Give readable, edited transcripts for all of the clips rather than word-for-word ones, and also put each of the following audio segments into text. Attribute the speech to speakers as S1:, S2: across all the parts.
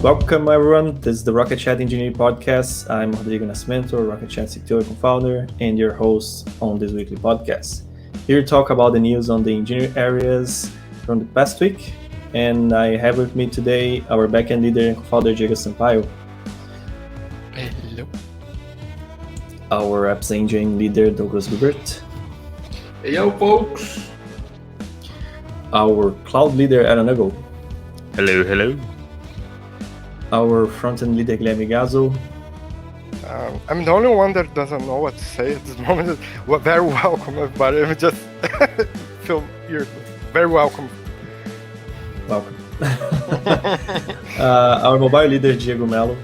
S1: Welcome everyone. This is the Rocket.Chat Engineering Podcast. I'm Rodrigo Nascimento, Rocket.Chat CTO and co-founder, and your host on this weekly podcast. Here to talk about the news on the engineering areas from the past week. And I have with me today our backend leader and co-founder, Diego Sampaio.
S2: Hello.
S1: Our apps engineering leader, Douglas Gilbert.
S3: Hey, yo, folks.
S1: Our cloud leader, Aaron Ugo.
S4: Hello.
S1: Our front-end leader, Guilherme Gazzo.
S2: I'm the only one that doesn't know what to say at this moment. Well, very welcome, everybody. I just feel you're very welcome.
S1: Welcome. Our mobile leader, Diego Melo.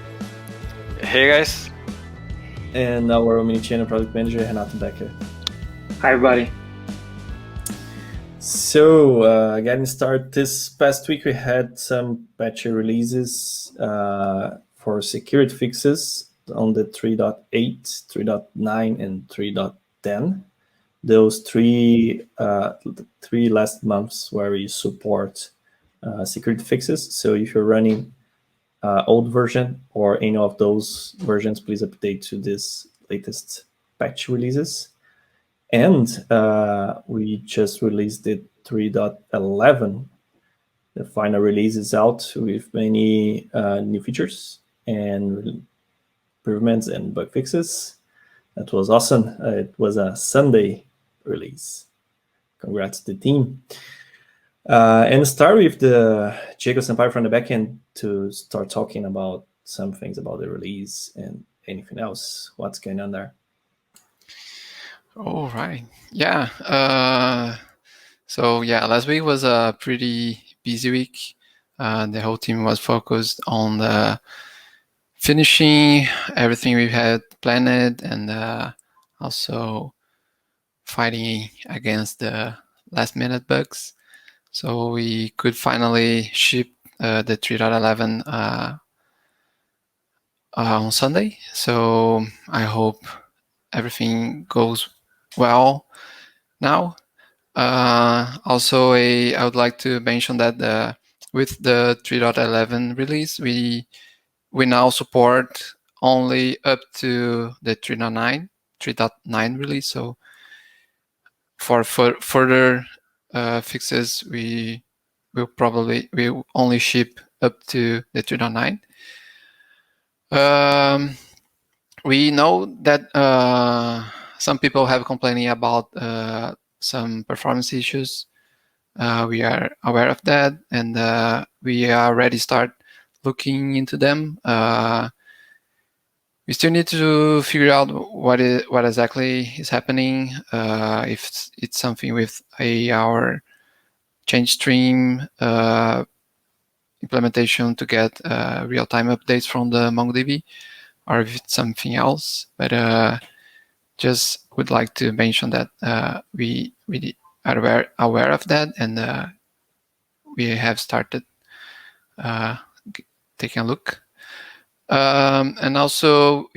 S4: Hey guys.
S1: And our Omnichannel product manager, Renato Becker.
S3: Hi, everybody.
S1: So, getting started, this past week we had some patch releases for security fixes on the 3.8, 3.9, and 3.10. Those three last months where we support security fixes. So if you're running old version or any of those versions, please update to this latest patch releases. And we just released the 3.11. The final release is out with many new features and improvements and bug fixes. That was awesome. It was a Sunday release. Congrats to the team. And start with the Diego Sampaio from the backend to start talking about some things about the release and anything else. What's going on there?
S2: All right. Yeah. Last week was a pretty busy week. The whole team was focused on finishing everything we had planned and also fighting against the last-minute bugs. So we could finally ship the 3.11 on Sunday. So I hope everything goes well now. Also, I would like to mention that with the 3.11 release, we now support only up to the 3.9 release. So for further fixes, we will only ship up to the 3.9. We know that some people have complaining about some performance issues. We are aware of that, and we already start looking into them. We still need to figure out what exactly is happening. If it's something with our change stream implementation to get real-time updates from the MongoDB, or if it's something else. But just would like to mention that we are aware of that, and we have started taking a look. And also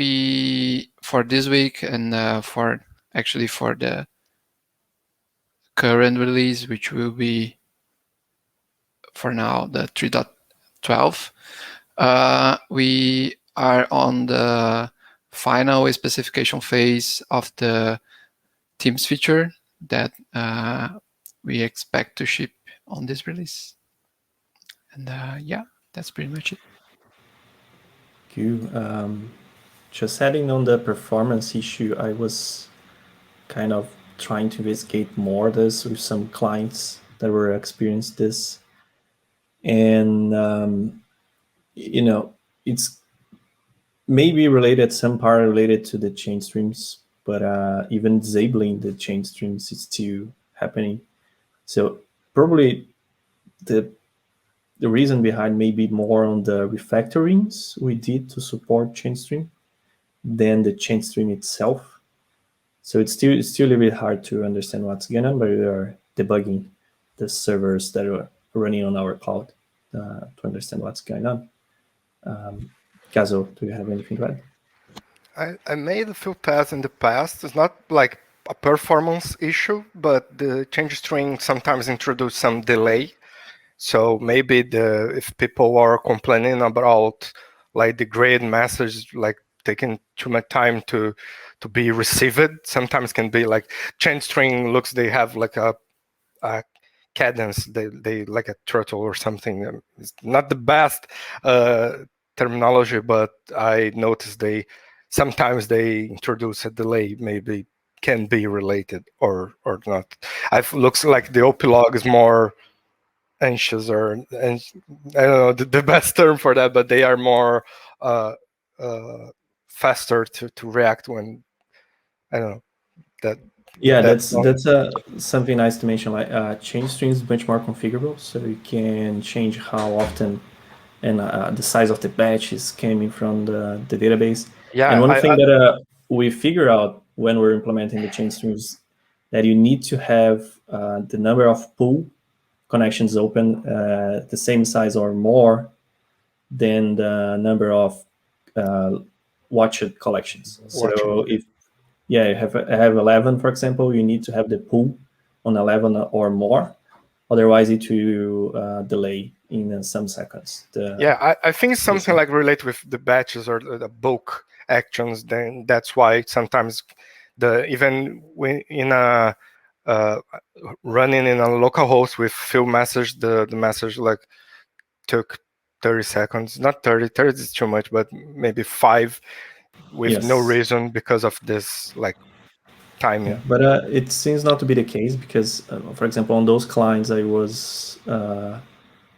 S2: for this week and for the current release, which will be for now the 3.12, we are on the final specification phase of the Teams feature that we expect to ship on this release. And that's pretty much it.
S1: Thank you. Just adding on the performance issue, I was kind of trying to investigate more this with some clients that were experienced this. And, it's maybe related, some part related to the chain streams, but even disabling the chain streams is still happening. So probably the reason behind may be more on the refactorings we did to support chain stream than the chain stream itself. So it's still a little bit hard to understand what's going on, but we are debugging the servers that are running on our cloud to understand what's going on. Gazzo, do you have anything to add?
S2: I made a few tests in the past. It's not like a performance issue, but the change string sometimes introduce some delay.
S5: So maybe if people are complaining about like the grid message, like taking too much time to be received, sometimes can be like chain string looks, they have like a cadence, they like a turtle or something. It's not the best terminology, but I noticed sometimes they introduce a delay, maybe can be related or not. It looks like the OP log is more anxious, or I don't know the best term for that, but they are more faster to react when, I don't know, that.
S1: Yeah, that's something nice to mention. Like change string is much more configurable, so you can change how often and the size of the batch is coming from the database.
S5: Yeah,
S1: And one thing that we figure out when we're implementing the change streams, that you need to have the number of pool connections open the same size or more than the number of watched collections. So if you have 11, for example, you need to have the pool on 11 or more. Otherwise, it will delay in some seconds.
S5: I think it's something like relate with the batches or the bulk actions. Then that's why sometimes even when in a running in a local host with few message, the message like took 30 seconds. Not 30 is too much, but maybe 5 with no reason because of this like timing.
S1: Yeah, but it seems not to be the case because, for example, on those clients I was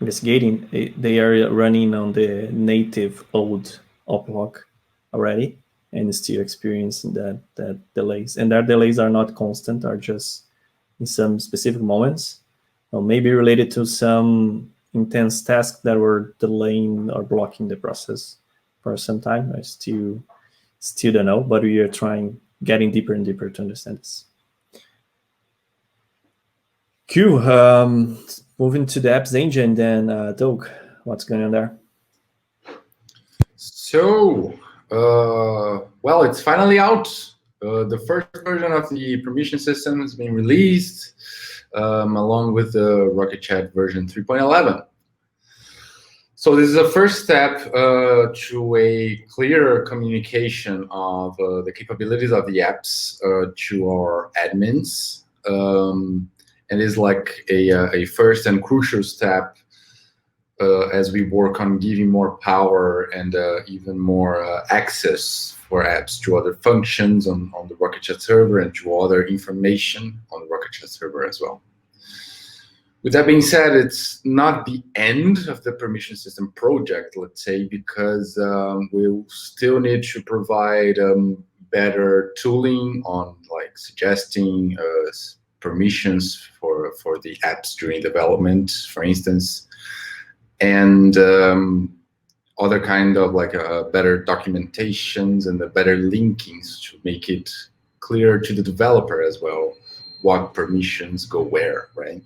S1: investigating, they are running on the native old oplog already and still experiencing that delays. And that delays are not constant, are just in some specific moments, or maybe related to some intense tasks that were delaying or blocking the process for some time. I still don't know, but we are getting deeper and deeper to understand this. Cool. Moving to the apps engine, then Doug, what's going on there?
S3: So, well, it's finally out. The first version of the permission system has been released, along with the Rocket.Chat version 3.11. So this is a first step to a clearer communication of the capabilities of the apps to our admins, and is like a first and crucial step as we work on giving more power and even more access for apps to other functions on the Rocket.Chat server and to other information on the Rocket.Chat server as well. With that being said, it's not the end of the permission system project, let's say, because we'll still need to provide better tooling on like suggesting permissions for the apps during development, for instance, and other kind of like better documentations and the better linkings to make it clear to the developer as well what permissions go where, right?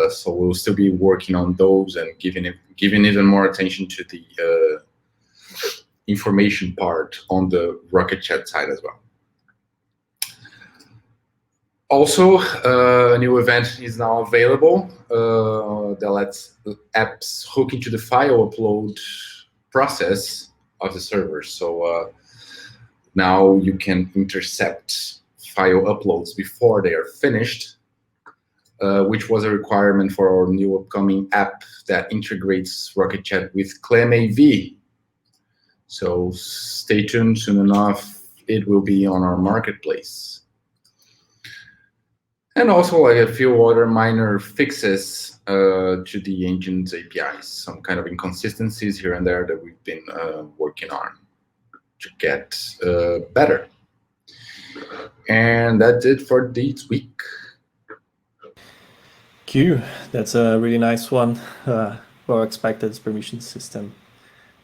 S3: So we'll still be working on those and giving even more attention to the information part on the Rocket.Chat side as well. Also, a new event is now available that lets apps hook into the file upload process of the server. So now you can intercept file uploads before they are finished, which was a requirement for our new upcoming app that integrates Rocket.Chat with ClamAV. So stay tuned, soon enough it will be on our marketplace. And also like a few other minor fixes to the engine's APIs, some kind of inconsistencies here and there that we've been working on to get better. And that's it for this week.
S1: Q, that's a really nice one. Well expected permission system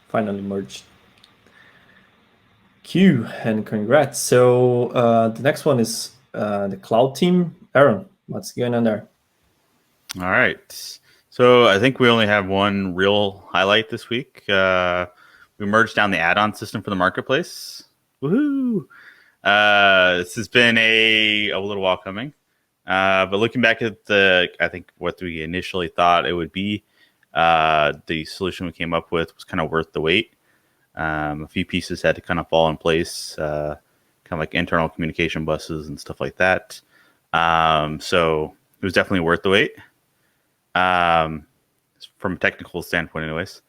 S1: finally merged. Q, and congrats. So the next one is the cloud team. Aaron, what's going on there?
S4: All right. So I think we only have one real highlight this week. We merged down the add-on system for the marketplace. Woohoo! This has been a little while coming. But looking back at I think what we initially thought it would be, the solution we came up with was kind of worth the wait. A few pieces had to kind of fall in place, kind of like internal communication buses and stuff like that. So it was definitely worth the wait, from a technical standpoint anyways.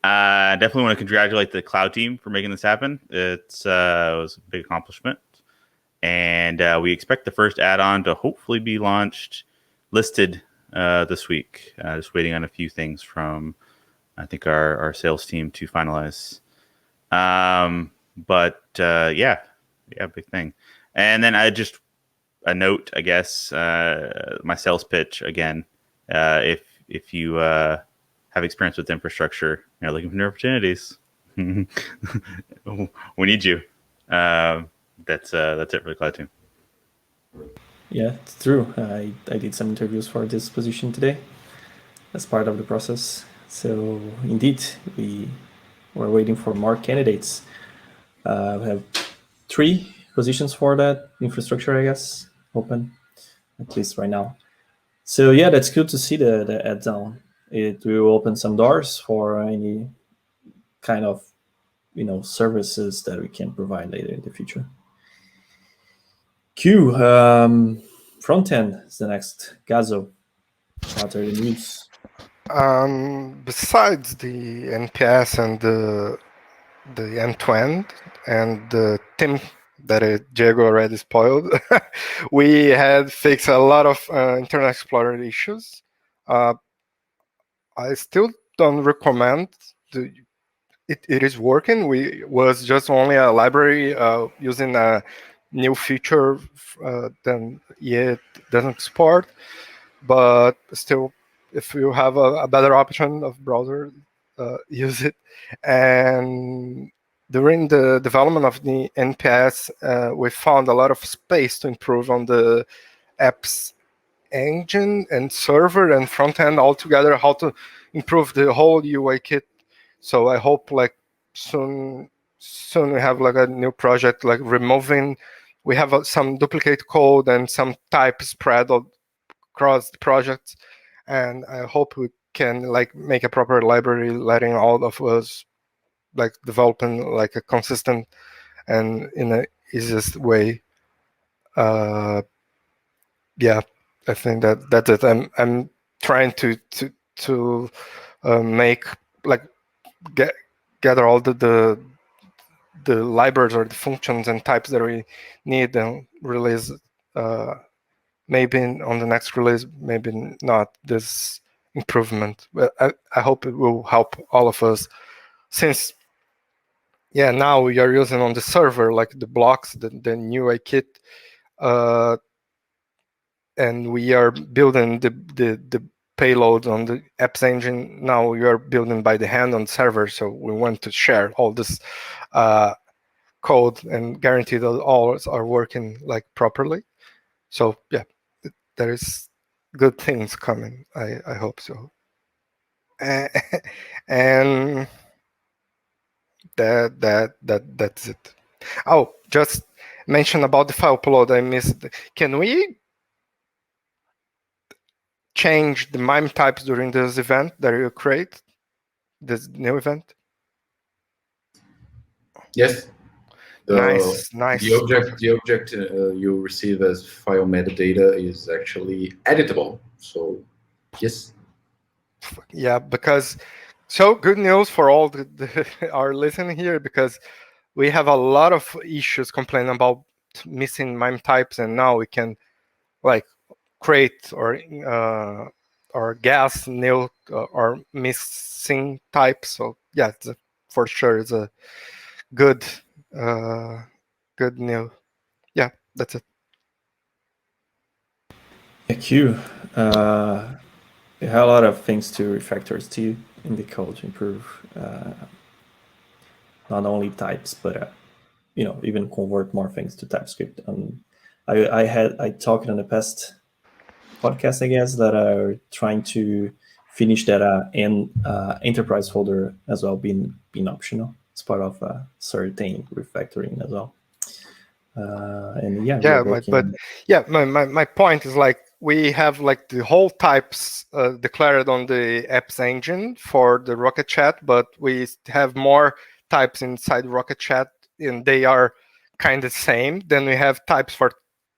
S4: Definitely want to congratulate the cloud team for making this happen. It was a big accomplishment. And we expect the first add-on to hopefully be listed this week. Just waiting on a few things from, I think, our sales team to finalize. But yeah, big thing. And then a note, I guess, my sales pitch again. If you have experience with infrastructure, you're looking for new opportunities, we need you. That's it for the cloud team.
S1: Yeah, it's true. I did some interviews for this position today as part of the process. So indeed, we're waiting for more candidates. We have 3 positions for that infrastructure, I guess, open, at least right now. So yeah, that's good to see the add-on. It will open some doors for any kind of services that we can provide later in the future. Q, front end is the next. Gazo, what are the news?
S5: Besides the NPS and the end-to-end and the team that Diego already spoiled, we had fixed a lot of Internet Explorer issues. I still don't recommend it is working. We was just only a library using a new feature then it doesn't support, but still, if you have a better option of browser, use it. And during the development of the NPS, we found a lot of space to improve on the apps engine and server and front end all together, how to improve the whole UI kit. So I hope soon we have a new project removing. We have some duplicate code and some type spread across the projects, and I hope we can make a proper library, letting all of us developing a consistent and in the easiest way. Yeah, I think that's it. I'm trying to make gather all the libraries or the functions and types that we need and release. Maybe on the next release, maybe not this improvement. But I hope it will help all of us, since now we are using on the server the blocks, the new UI kit, and we are building the payload on the apps engine. Now we are building by the hand on the server, so we want to share all this code and guarantee that all are working properly. So yeah, there is good things coming. I hope so. And that's it. Oh, just mention about the file upload. I missed. Can we change the MIME types during this event that you create, this new event?
S3: Yes.
S5: Nice.
S3: The object you receive as file metadata is actually editable. So yes.
S5: Yeah, because so good news for all our listening here, because we have a lot of issues complaining about missing MIME types, and now we can create or guess new or missing types. So yeah, for sure it's a good news. Yeah, that's it.
S1: Thank you. We have a lot of things to refactor too in the code to improve not only types, but even convert more things to TypeScript. I talked on the past podcast, I guess, that are trying to finish that enterprise folder as well, being optional as part of certain refactoring as well. And yeah,
S5: but my point is we have like the whole types declared on the apps engine for the Rocket.Chat, but we have more types inside Rocket.Chat, and they are kind of same. Then we have types for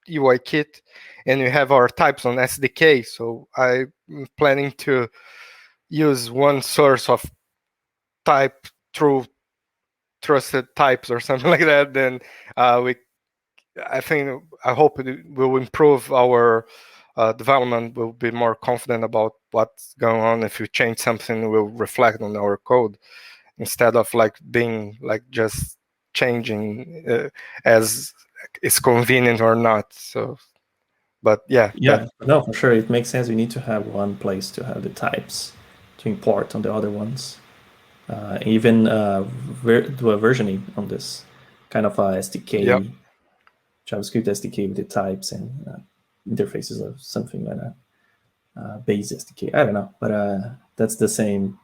S5: UIKit, and we have our types on SDK. So I'm planning to use one source of type through trusted types or something like that. Then I hope it will improve our development. We'll be more confident about what's going on. If you change something, we'll reflect on our code instead of like being like just changing as it's convenient or not. So, but yeah,
S1: no, for sure, it makes sense. We need to have one place to have the types to import on the other ones. Even do a versioning on this kind of a SDK,
S5: Yep.
S1: JavaScript SDK with the types and interfaces or something like that. Base SDK, I don't know, but that's the same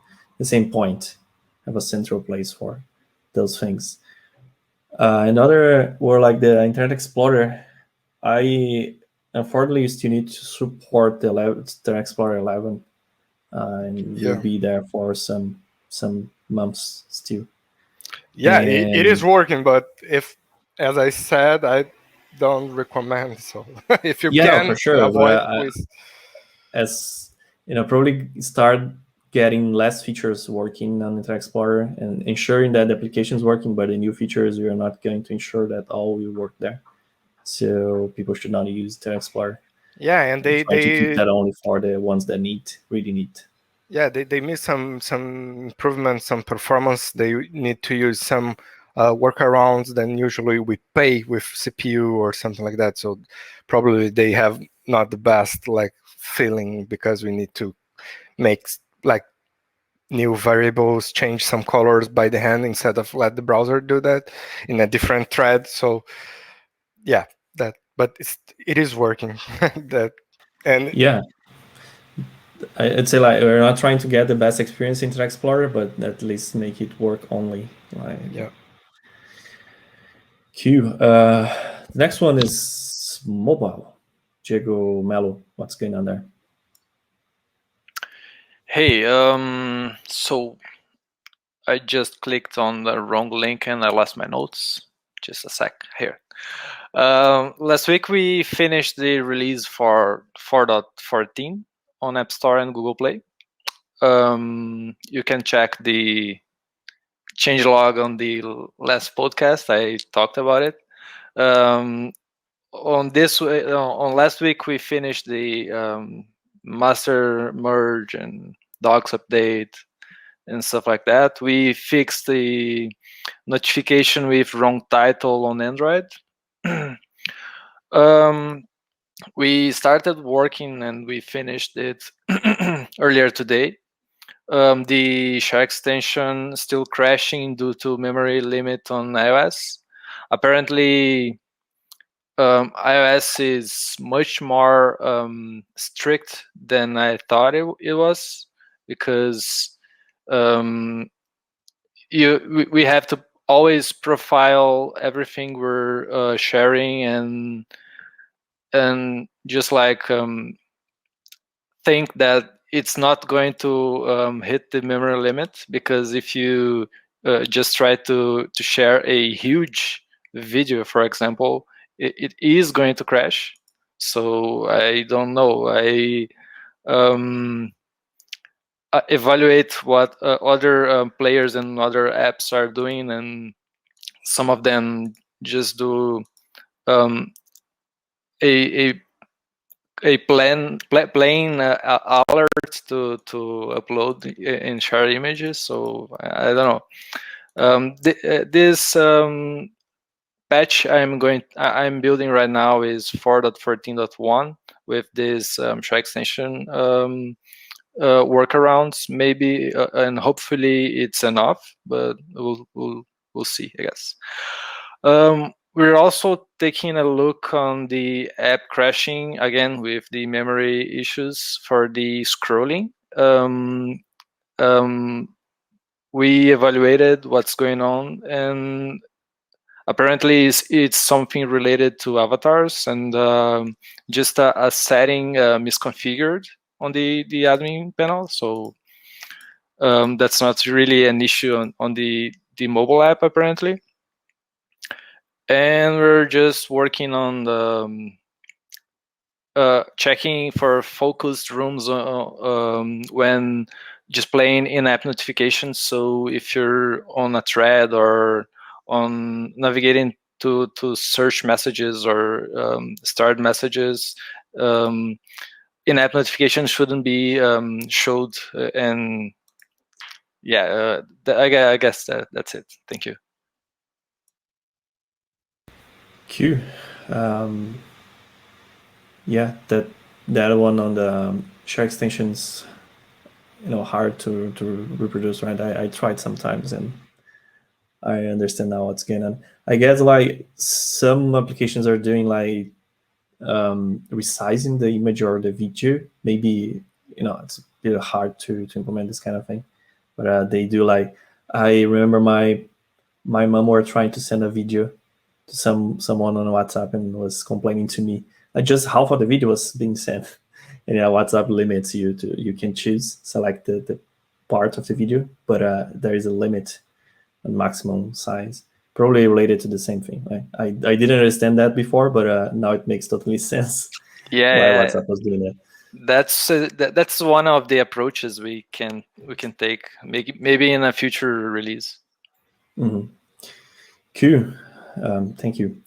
S1: point. Have a central place for those things. Another were like the Internet Explorer. I unfortunately still need to support the Internet Explorer 11, and will be there for some months still.
S5: Yeah, it is working, but if, as I said, I don't recommend. So if you can
S1: for sure,
S5: avoid, please.
S1: As you know, probably start getting less features working on Internet Explorer and ensuring that the application is working, but the new features, we are not going to ensure that all will work there. So people should not use Internet Explorer.
S5: Yeah, and they
S1: try to keep that only for the ones that really need.
S5: Yeah, they miss some improvements, some performance. They need to use some workarounds. Then usually we pay with CPU or something like that. So probably they have not the best like feeling because we need to make like new variables, change some colors by the hand instead of let the browser do that in a different thread. So yeah, but it is working.
S1: Yeah, I'd say like we're not trying to get the best experience in Internet Explorer, but at least make it work only.
S5: Yeah.
S1: Q. The next one is mobile. Diego Melo, what's going on there?
S6: Hey, so I just clicked on the wrong link and I lost my notes. Just a sec here. Last week we finished the release for 4.14 on App Store and Google Play. You can check the changelog on the last podcast. I talked about it. On last week we finished the master merge and docs update and stuff like that. We fixed the notification with wrong title on Android. We started working and we finished it earlier today. The share extension still crashing due to memory limit on iOS. Apparently, iOS is much more strict than I thought it was, because we have to always profile everything we're sharing and just like think that it's not going to hit the memory limit, because if you just try to share a huge video, for example, it is going to crash. So I don't know. I evaluate what other players and other apps are doing, and some of them just do a plain alert to upload and share images. So I don't know. This patch I'm building right now is 4.14.1 with this share extension workarounds, maybe, and hopefully it's enough, but we'll see, I guess. We're also taking a look on the app crashing again with the memory issues for the scrolling. We evaluated what's going on, and apparently it's something related to avatars, and just a setting misconfigured on the admin panel. So that's not really an issue on the mobile app apparently. And we're just working on the checking for focused rooms when just playing in-app notifications. So if you're on a thread or on navigating to search messages or start messages, in-app notifications shouldn't be showed. And yeah, I guess that's it. Thank you.
S1: Q. Yeah, that one on the share extensions, hard to reproduce, right? I tried sometimes, and I understand now what's going on. I guess like some applications are doing like resizing the image or the video. Maybe it's a bit hard to implement this kind of thing, but they do. Like I remember my mom were trying to send a video to someone on WhatsApp and was complaining to me. Just half of the video was being sent, and WhatsApp limits you to, you can choose select the part of the video, but there is a limit on maximum size, probably related to the same thing. Right? I didn't understand that before, but now it makes totally sense.
S6: Yeah,
S1: why WhatsApp was doing that.
S6: That's one of the approaches we can take, maybe in a future release.
S1: Mm-hmm. Cool. Thank you.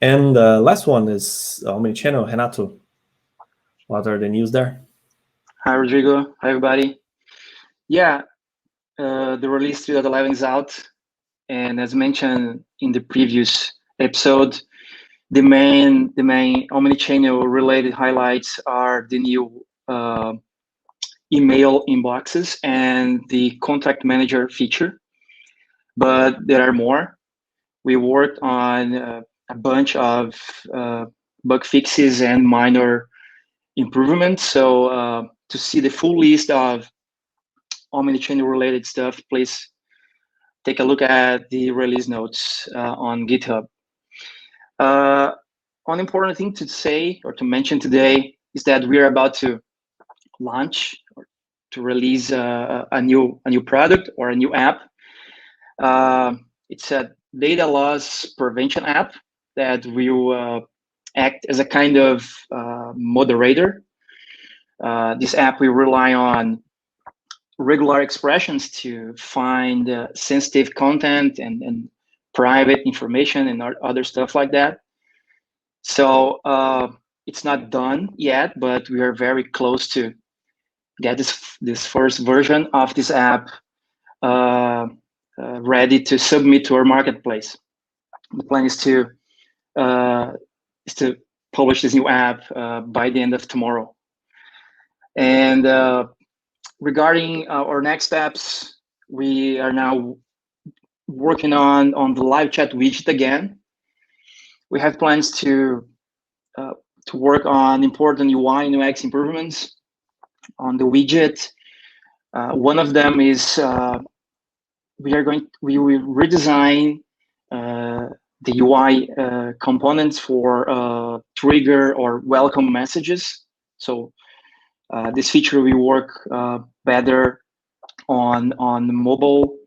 S1: And last one is Omnichannel. Renato, what are the news there?
S7: Hi, Rodrigo. Hi, everybody. Yeah, the release 3.11 is out. And as mentioned in the previous episode, the main Omnichannel related highlights are the new email inboxes and the contact manager feature. But there are more. We worked on a bunch of bug fixes and minor improvements. So to see the full list of Omnichannel related stuff, please take a look at the release notes on GitHub. One important thing to say or to mention today is that we're about to launch or to release a new product or a new app. It's a data loss prevention app that will act as a kind of moderator. This app will rely on regular expressions to find sensitive content and private information and other stuff like that. So it's not done yet, but we are very close to get this first version of this app ready to submit to our marketplace. The plan is to publish this new app by the end of tomorrow. And regarding our next steps, we are now working on the live chat widget again. We have plans to work on important UI and UX improvements on the widget. One of them is we will redesign the UI components for trigger or welcome messages. So this feature will work better on mobile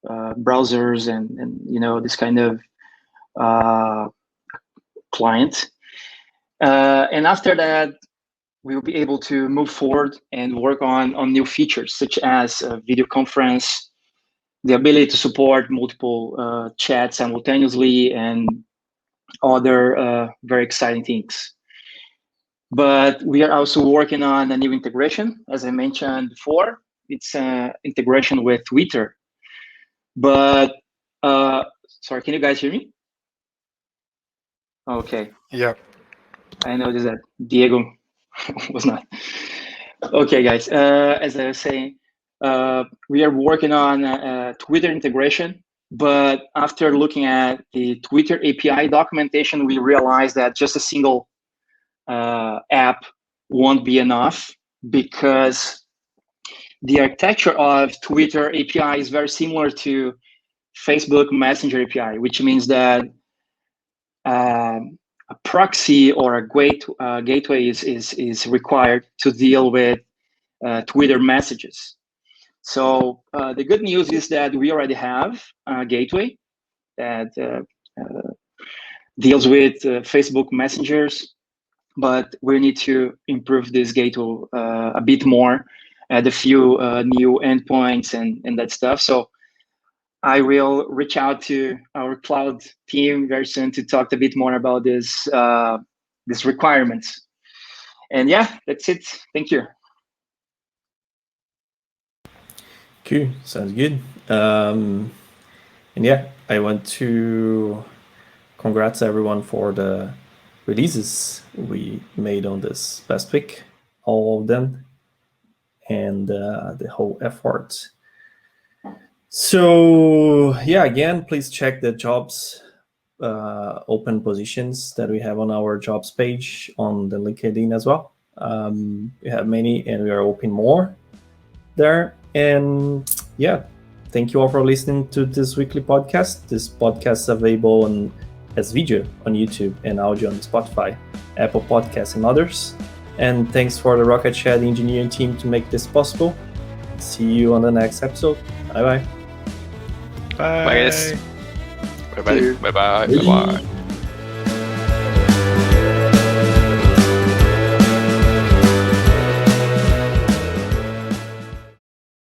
S7: browsers and this kind of client. And after that, we'll be able to move forward and work on new features such as video conference, the ability to support multiple chats simultaneously, and other very exciting things. But we are also working on a new integration, as I mentioned before. It's integration with Twitter. But sorry, can you guys hear me? Okay.
S5: Yeah.
S7: I noticed that Diego was not. Okay, guys. As I was saying, we are working on Twitter integration. But after looking at the Twitter API documentation, we realized that just a single app won't be enough, because the architecture of Twitter API is very similar to Facebook Messenger API, which means that a proxy or a gateway is required to deal with Twitter messages. So the good news is that we already have a gateway that deals with Facebook messengers, but we need to improve this gateway a bit more, add a few new endpoints and that stuff. So I will reach out to our cloud team very soon to talk a bit more about this these requirements. And yeah, that's it. Thank you.
S1: Cool, sounds good. And yeah, I want to congrats everyone for the releases we made on this past week, all of them, and the whole effort. So yeah, again, please check the jobs open positions that we have on our jobs page on the LinkedIn as well. We have many, and we are open more there. And yeah, thank you all for listening to this weekly podcast. This podcast is available as video on YouTube and audio on Spotify, Apple Podcasts, and others. And thanks for the Rocket.Chat engineering team to make this possible. See you on the next episode. Bye-bye.
S5: Bye.
S6: Bye, guys. Bye-bye. Bye-bye. Bye-bye.